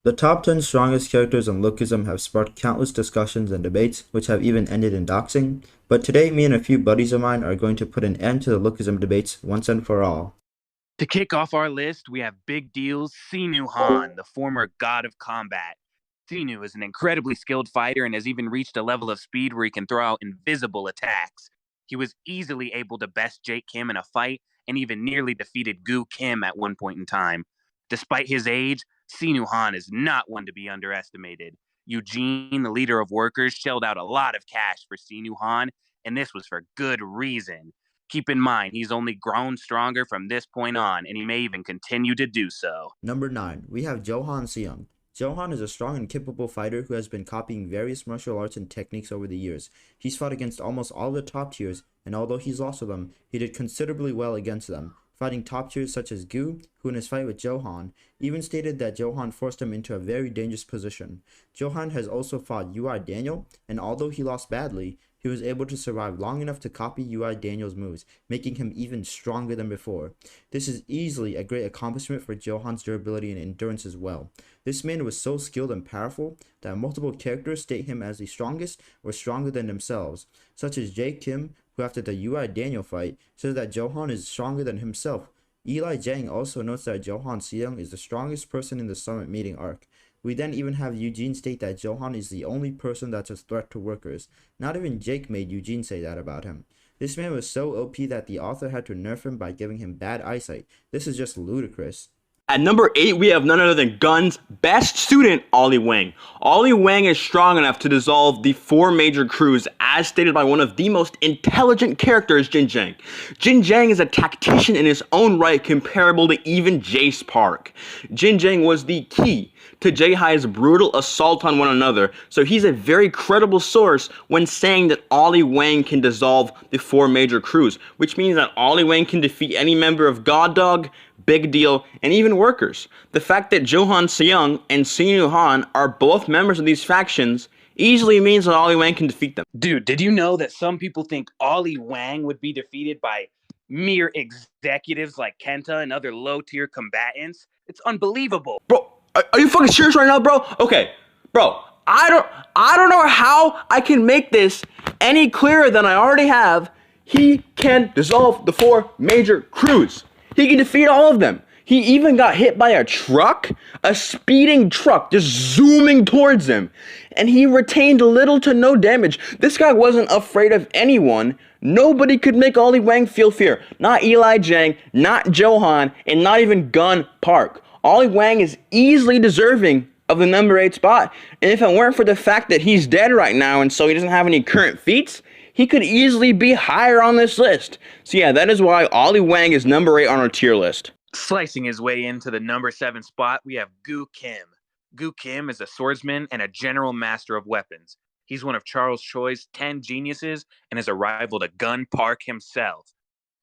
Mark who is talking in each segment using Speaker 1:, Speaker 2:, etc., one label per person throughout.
Speaker 1: The top 10 strongest characters in Lookism have sparked countless discussions and debates, which have even ended in doxing, but today me and a few buddies of mine are going to put an end to the Lookism debates once and for all.
Speaker 2: To kick off our list, we have Big Deal's Shen Yun, the former god of combat. Sinu is an incredibly skilled fighter and has even reached a level of speed where he can throw out invisible attacks. He was easily able to best Jake Kim in a fight and even nearly defeated Goo Kim at one point in time. Despite his age, Sinu Han is not one to be underestimated. Eugene, the leader of workers, shelled out a lot of cash for Sinu Han, and this was for good reason. Keep in mind, he's only grown stronger from this point on, and he may even continue to do so.
Speaker 1: Number 9, we have Johan Xiang. Johan is a strong and capable fighter who has been copying various martial arts and techniques over the years. He's fought against almost all the top tiers, and although he's lost to them, he did considerably well against them, fighting top tiers such as Goo, who in his fight with Johan, even stated that Johan forced him into a very dangerous position. Johan has also fought UI Daniel, and although he lost badly, he was able to survive long enough to copy UI Daniel's moves, making him even stronger than before. This is easily a great accomplishment for Johan's durability and endurance as well. This man was so skilled and powerful that multiple characters state him as the strongest or stronger than themselves, such as Jake Kim, who after the UI Daniel fight says that Johan is stronger than himself. Eli Zhang also notes that Johan Xiang is the strongest person in the summit meeting arc. We then even have Eugene state that Johan is the only person that's a threat to workers. Not even Jake made Eugene say that about him. This man was so OP that the author had to nerf him by giving him bad eyesight. This is just ludicrous.
Speaker 3: At number 8, we have none other than Gun's best student, Ollie Wang. Ollie Wang is strong enough to dissolve the 4 major crews, as stated by one of the most intelligent characters, Jin Jiang. Jin Jiang is a tactician in his own right, comparable to even Jace Park. Jin Jiang was the key to J-Hi's brutal assault on one another, so he's a very credible source when saying that Ollie Wang can dissolve the 4 major crews, which means that Ollie Wang can defeat any member of God Dog, Big Deal, and even workers. The fact that Johan Xiang and Sinu Han are both members of these factions easily means that Ollie Wang can defeat them.
Speaker 2: Dude, did you know that some people think Ollie Wang would be defeated by mere executives like Kenta and other low-tier combatants? It's unbelievable.
Speaker 3: Bro, are you fucking serious right now, bro? Okay, bro, I don't know how I can make this any clearer than I already have. He can dissolve the 4 major crews. He can defeat all of them. He even got hit by a truck, a speeding truck, just zooming towards him. And he retained little to no damage. This guy wasn't afraid of anyone. Nobody could make Ollie Wang feel fear. Not Eli Zhang, not Johan, and not even Gun Park. Ollie Wang is easily deserving of the number 8 spot. And if it weren't for the fact that he's dead right now and so he doesn't have any current feats, he could easily be higher on this list. So yeah, that is why Ollie Wang is number 8 on our tier list.
Speaker 2: Slicing his way into the number 7 spot, we have Goo Kim. Goo Kim is a swordsman and a general master of weapons. He's one of Charles Choi's 10 geniuses and is a rival to Gun Park himself.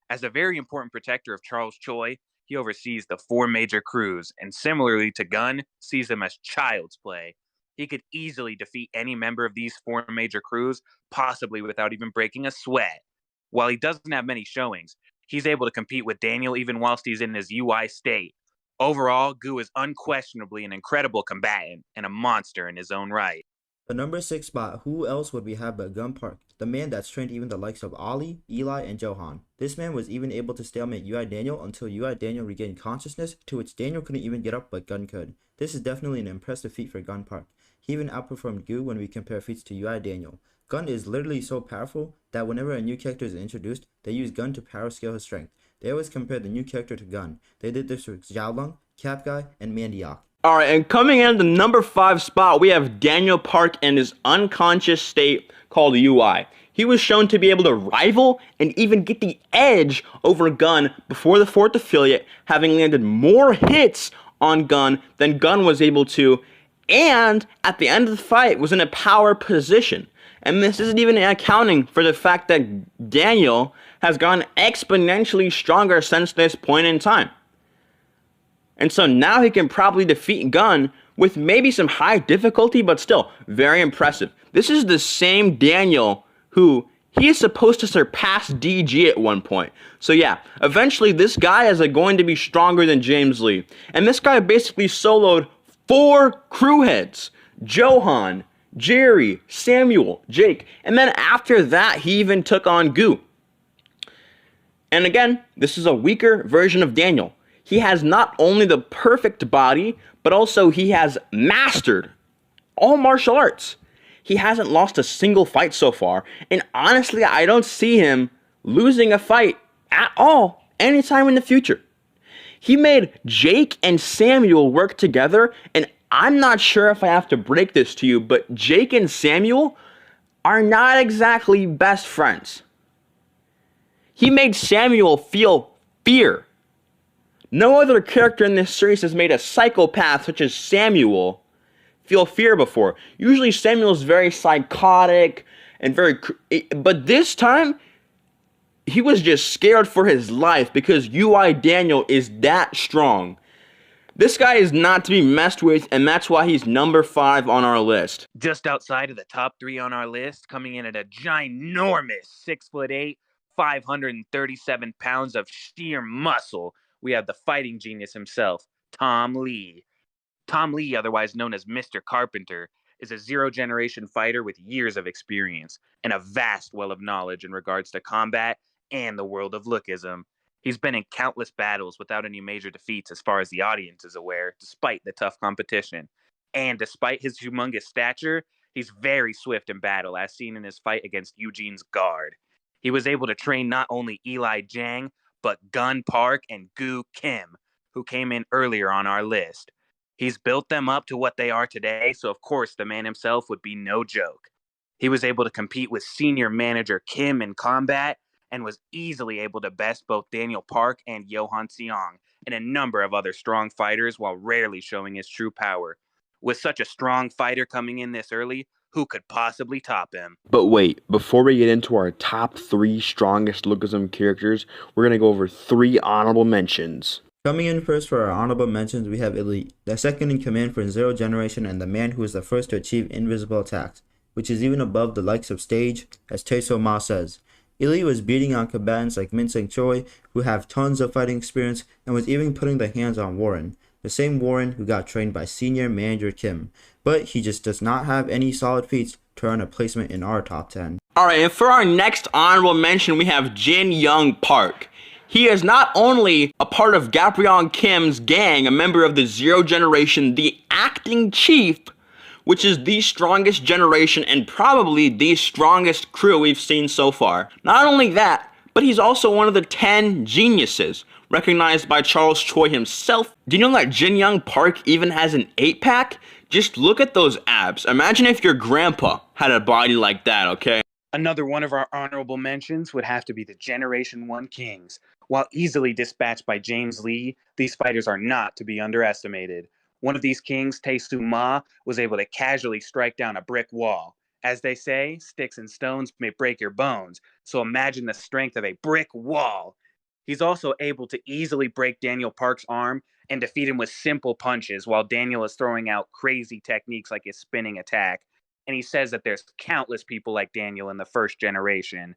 Speaker 2: As a very important protector of Charles Choi, he oversees the 4 major crews, and similarly to Gun, sees them as child's play. He could easily defeat any member of these 4 major crews, possibly without even breaking a sweat. While he doesn't have many showings, he's able to compete with Daniel even whilst he's in his UI state. Overall, Goo is unquestionably an incredible combatant and a monster in his own right.
Speaker 1: The number 6 spot, who else would we have but Gun Park, the man that's trained even the likes of Ollie, Eli, and Johan. This man was even able to stalemate UI Daniel until UI Daniel regained consciousness, to which Daniel couldn't even get up but Gun could. This is definitely an impressive feat for Gun Park. He even outperformed Goo when we compare feats to UI Daniel. Gun is literally so powerful that whenever a new character is introduced, they use Gun to power scale his strength. They always compare the new character to Gun. They did this with Xiaolong, Cap Guy, and Mandiak.
Speaker 3: Alright, and coming in the number 5 spot, we have Daniel Park in his unconscious state called UI. He was shown to be able to rival and even get the edge over Gun before the 4th affiliate, having landed more hits on Gun than Gun was able to, and at the end of the fight was in a power position. And this isn't even accounting for the fact that Daniel has gotten exponentially stronger since this point in time. And so now he can probably defeat Gun with maybe some high difficulty, but still very impressive. This is the same Daniel who he is supposed to surpass DG at one point. So yeah, eventually this guy is going to be stronger than James Lee. And this guy basically soloed 4 crew heads: Johan, Jerry, Samuel, Jake, and then after that, he even took on Goo. And again, this is a weaker version of Daniel. He has not only the perfect body, but also he has mastered all martial arts. He hasn't lost a single fight so far, and honestly, I don't see him losing a fight at all anytime in the future. He made Jake and Samuel work together, and I'm not sure if I have to break this to you, but Jake and Samuel are not exactly best friends. He made Samuel feel fear. No other character in this series has made a psychopath such as Samuel feel fear before. Usually Samuel's very psychotic and but this time he was just scared for his life because UI Daniel is that strong. This guy is not to be messed with, and that's why he's number 5 on our list.
Speaker 2: Just outside of the top 3 on our list, coming in at a ginormous 6'8", 537 pounds of sheer muscle, we have the fighting genius himself, Tom Lee. Tom Lee, otherwise known as Mr. Carpenter, is a zero-generation fighter with years of experience and a vast well of knowledge in regards to combat and the world of Lookism. He's been in countless battles without any major defeats as far as the audience is aware, despite the tough competition. And despite his humongous stature, he's very swift in battle, as seen in his fight against Eugene's guard. He was able to train not only Eli Zhang, but Gun Park and Goo Kim, who came in earlier on our list. He's built them up to what they are today, so of course the man himself would be no joke. He was able to compete with senior manager Kim in combat, and was easily able to best both Daniel Park and Johan Xiang and a number of other strong fighters while rarely showing his true power. With such a strong fighter coming in this early, who could possibly top him?
Speaker 3: But wait, before we get into our top 3 strongest Lookism characters, we're going to go over 3 honorable mentions.
Speaker 1: Coming in first for our honorable mentions, we have Elite, the second in command for Zero Generation and the man who is the first to achieve invisible attacks, which is even above the likes of Stooge, as Tae-So Ma says. Elite was beating on combatants like Min Seng Choi, who have tons of fighting experience, and was even putting the hands on Warren, the same Warren who got trained by senior manager Kim. But he just does not have any solid feats to earn a placement in our top 10.
Speaker 3: Alright, and for our next honorable mention, we have Shen Yun Park. He is not only a part of Gabriel Kim's gang, a member of the Zero Generation, the acting chief, which is the strongest generation and probably the strongest crew we've seen so far. Not only that, but he's also one of the 10 geniuses, recognized by Charles Choi himself. Do you know that Shen Yun Park even has an 8-pack? Just look at those abs. Imagine if your grandpa had a body like that, okay?
Speaker 2: Another one of our honorable mentions would have to be the Generation 1 Kings. While easily dispatched by James Lee, these fighters are not to be underestimated. One of these kings, Tae-So Ma, was able to casually strike down a brick wall. As they say, sticks and stones may break your bones, so imagine the strength of a brick wall. He's also able to easily break Daniel Park's arm and defeat him with simple punches, while Daniel is throwing out crazy techniques like his spinning attack. And he says that there's countless people like Daniel in the first generation.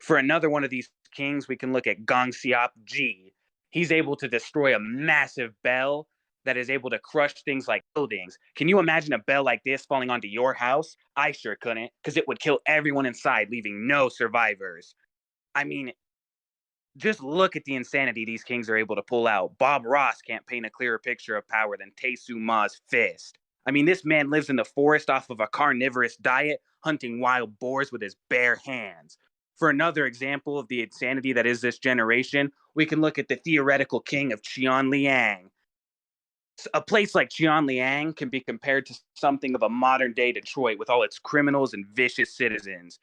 Speaker 2: For another one of these kings, we can look at Gong Xiap Ji. He's able to destroy a massive bell that is able to crush things like buildings. Can you imagine a bell like this falling onto your house? I sure couldn't, because it would kill everyone inside, leaving no survivors. I mean, just look at the insanity these kings are able to pull out. Bob Ross can't paint a clearer picture of power than Tae-So Ma's fist. I mean, this man lives in the forest off of a carnivorous diet, hunting wild boars with his bare hands. For another example of the insanity that is this generation, we can look at the theoretical king of Qianliang. A place like Qianliang can be compared to something of a modern-day Detroit with all its criminals and vicious citizens.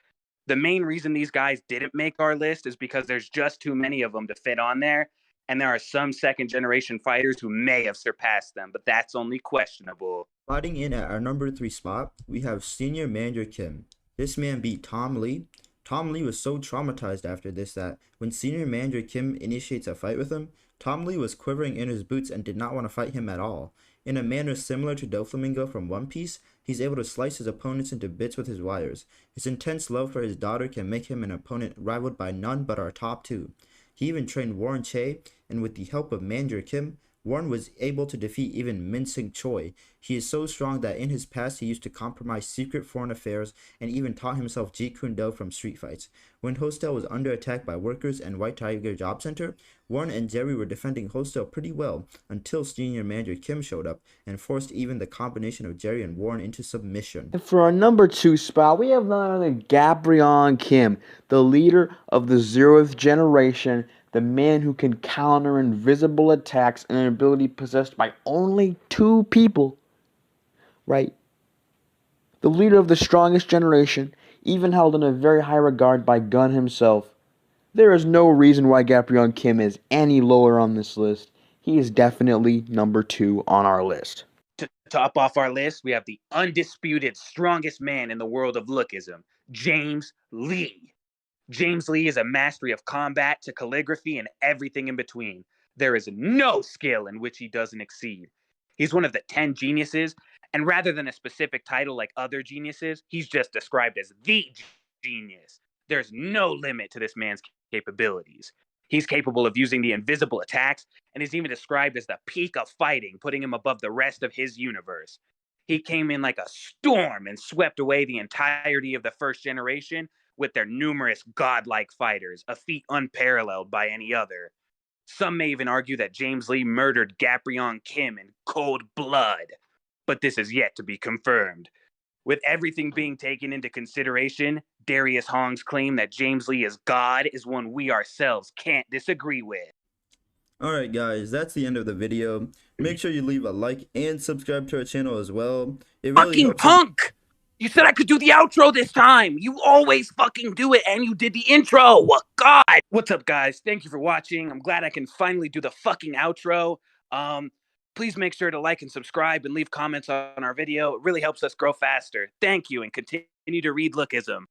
Speaker 2: The main reason these guys didn't make our list is because there's just too many of them to fit on there, and there are some second-generation fighters who may have surpassed them, but that's only questionable.
Speaker 1: Fighting in at our number 3 spot, we have senior manager Kim. This man beat Tom Lee. Tom Lee was so traumatized after this that when senior manager Kim initiates a fight with him, Tom Lee was quivering in his boots and did not want to fight him at all. In a manner similar to Doflamingo from One Piece, he's able to slice his opponents into bits with his wires. His intense love for his daughter can make him an opponent rivaled by none but our top 2. He even trained Warren Che, and with the help of manager Kim, Warren was able to defeat even Min Sing Choi. He is so strong that in his past he used to compromise secret foreign affairs and even taught himself Jeet Kune Do from street fights. When Hostel was under attack by workers and White Tiger Job Center, Warren and Jerry were defending Hostel pretty well until senior manager Kim showed up and forced even the combination of Jerry and Warren into submission.
Speaker 3: And for our number 2 spot, we have none other than Gabriel Kim, the leader of the 0th generation, the man who can counter invisible attacks, and an ability possessed by only 2 people. Right? The leader of the strongest generation, even held in a very high regard by Gun himself. There is no reason why Gabriel Kim is any lower on this list. He is definitely number 2 on our list.
Speaker 2: To top off our list, we have the undisputed strongest man in the world of Lookism, James Lee. James Lee is a mastery of combat to calligraphy and everything in between. There is no skill in which he doesn't exceed. He's one of the 10 geniuses, and rather than a specific title like other geniuses, he's just described as the genius. There's no limit to this man's capabilities. He's capable of using the invisible attacks, and is even described as the peak of fighting, putting him above the rest of his universe. He came in like a storm and swept away the entirety of the first generation with their numerous godlike fighters, a feat unparalleled by any other. Some may even argue that James Lee murdered Gabriel Kim in cold blood, but this is yet to be confirmed. With everything being taken into consideration, Darius Hong's claim that James Lee is God is one we ourselves can't disagree with.
Speaker 1: Alright guys, that's the end of the video. Make sure you leave a like and subscribe to our channel as well. It really
Speaker 2: Fucking
Speaker 1: helps
Speaker 2: punk! You said I could do the outro this time! You always fucking do it, and you did the intro! What God! What's up, guys? Thank you for watching. I'm glad I can finally do the fucking outro. Please make sure to like and subscribe and leave comments on our video. It really helps us grow faster. Thank you, and continue to read Lookism.